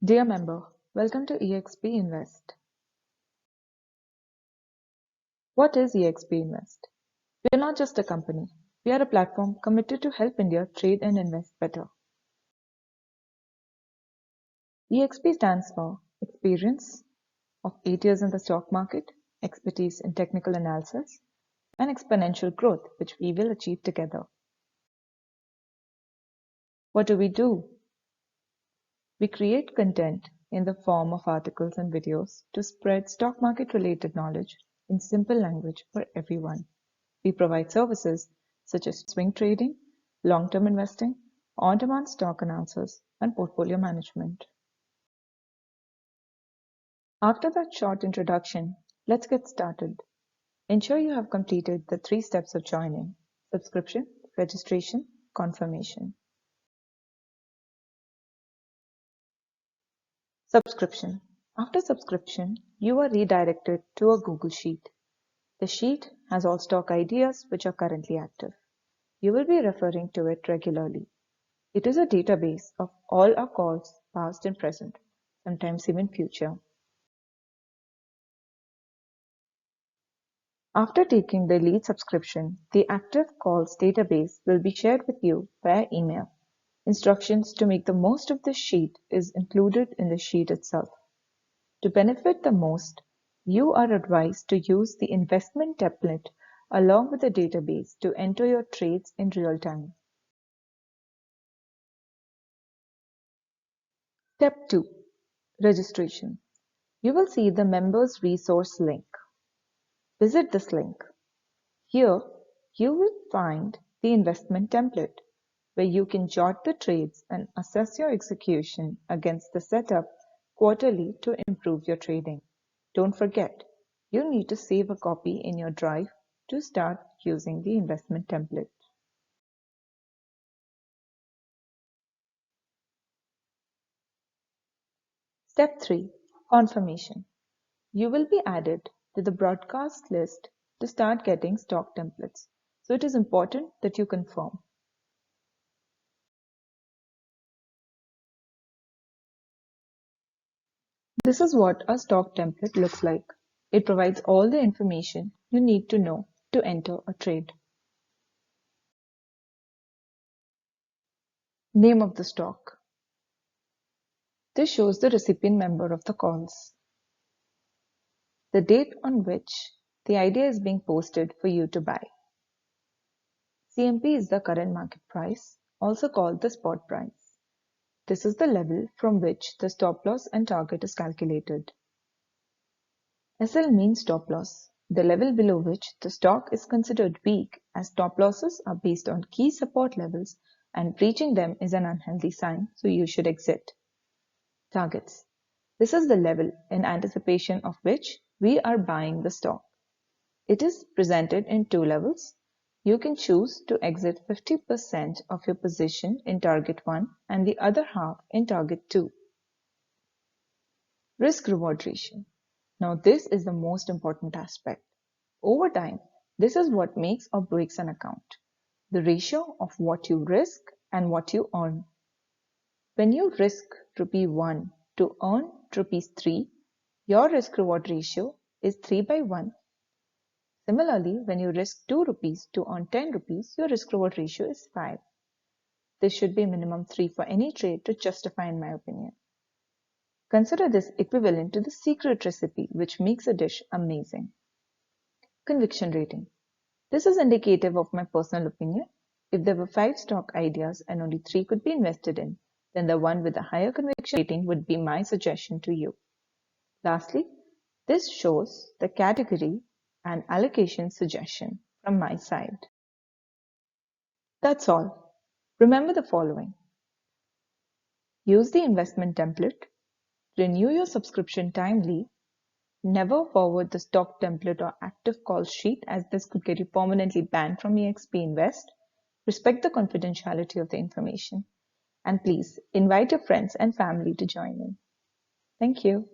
Dear member, welcome to eXp Invest. What is eXp Invest? We are not just a company. We are a platform committed to help India trade and invest better. eXp stands for experience of 8 years in the stock market, expertise in technical analysis, and exponential growth, which we will achieve together. What do? We create content in the form of articles and videos to spread stock market related knowledge in simple language for everyone. We provide services such as swing trading, long-term investing, on-demand stock analysis, and portfolio management. After that short introduction, let's get started. Ensure you have completed the 3 steps of joining: subscription, registration, confirmation. Subscription. After subscription, you are redirected to a Google Sheet. The sheet has all stock ideas which are currently active. You will be referring to it regularly. It is a database of all our calls, past and present, sometimes even future. After taking the lead subscription, the active calls database will be shared with you via email. Instructions to make the most of this sheet is included in the sheet itself. To benefit the most, you are advised to use the investment template along with the database to enter your trades in real time. Step 2. Registration. You will see the members resource link. Visit this link. Here, you will find the investment template, where you can jot the trades and assess your execution against the setup quarterly to improve your trading. Don't forget, you need to save a copy in your drive to start using the investment template. Step 3. Confirmation. You will be added to the broadcast list to start getting stock templates, so it is important that you confirm. This is what a stock template looks like. It provides all the information you need to know to enter a trade. Name of the stock. This shows the recipient member of the calls. The date on which the idea is being posted for you to buy. CMP is the current market price, also called the spot price. This is the level from which the stop loss and target is calculated. SL means stop loss, the level below which the stock is considered weak, as stop losses are based on key support levels and breaching them is an unhealthy sign, so you should exit. Targets. This is the level in anticipation of which we are buying the stock. It is presented in 2 levels. You can choose to exit 50% of your position in target 1 and the other half in target 2. Risk-reward ratio. Now this is the most important aspect. Over time, this is what makes or breaks an account. The ratio of what you risk and what you earn. When you risk ₹1 to earn ₹3, your risk-reward ratio is 3/1. Similarly, when you risk ₹2 to earn ₹10, your risk-reward ratio is 5. This should be minimum 3 for any trade to justify, in my opinion. Consider this equivalent to the secret recipe which makes a dish amazing. Conviction rating. This is indicative of my personal opinion. If there were 5 stock ideas and only 3 could be invested in, then the one with the higher conviction rating would be my suggestion to you. Lastly, this shows the category and allocation suggestion from my side. That's all. Remember the following. Use the investment template. Renew your subscription timely. Never forward the stock template or active call sheet, as this could get you permanently banned from eXp Invest. Respect the confidentiality of the information. And please invite your friends and family to join in. Thank you.